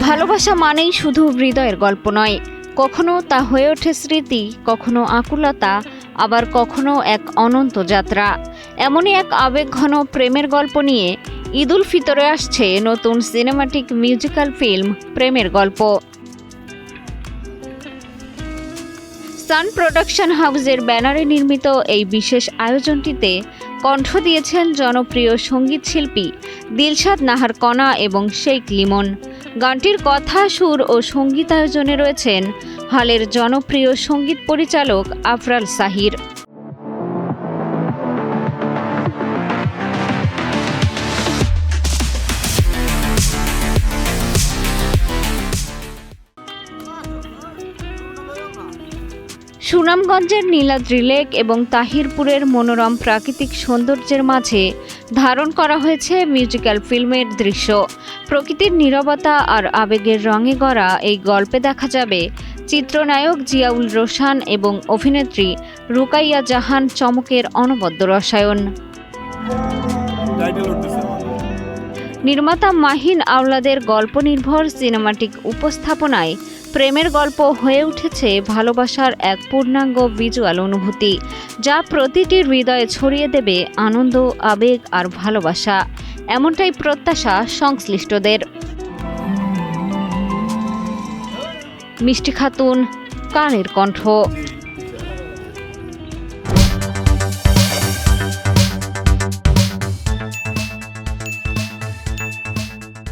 ভালোবাসা মানেই শুধু হৃদয়ের গল্প নয়, কখনো তা হয়ে ওঠে স্মৃতি, কখনো আকুলতা, আবার কখনো এক অনন্ত যাত্রা। এমনই এক আবেগঘন প্রেমের গল্প নিয়ে ঈদ উল ফিতরে আসছে নতুন সিনেমাটিক মিউজিক্যাল ফিল্ম প্রেমের গল্প। সান প্রোডাকশন হাউসের ব্যানারে নির্মিত এই বিশেষ আয়োজনটিতে কণ্ঠ দিয়েছেন জনপ্রিয় সঙ্গীত শিল্পী দিলশাদ নাহার কণা এবং শেখ লিমন। গানটির কথা, সুর ও সঙ্গীতায়োজনে রয়েছেন হলের জনপ্রিয় সঙ্গীত পরিচালক আফরাল সাহির। সুনামগঞ্জের নীলাদ্রি লেক এবং তাহিরপুরের মনোরম প্রাকৃতিক সৌন্দর্যের মাঝে ধারণ করা হয়েছে মিউজিক্যাল ফিল্মের দৃশ্য। প্রকৃতির নীরবতা আর আবেগের রঙে গড়া এই গল্পে দেখা যাবে চিত্রনায়ক জিয়াউল রোশান এবং অভিনেত্রী রুকাইয়া জাহান চমকের অনবদ্য রসায়ন। নির্মাতা মাহিন আওলাদের গল্প নির্ভর সিনেমাটিক উপস্থাপনায় প্রেমের গল্প হয়ে উঠেছে ভালোবাসার এক পূর্ণাঙ্গ ভিজুয়াল অনুভূতি, যা প্রতিটি হৃদয়ে ছড়িয়ে দেবে আনন্দ, আবেগ আর ভালোবাসা। এমনটাই প্রত্যাশা সংশ্লিষ্টদের। মিষ্টি খাতুন, কালের কণ্ঠ।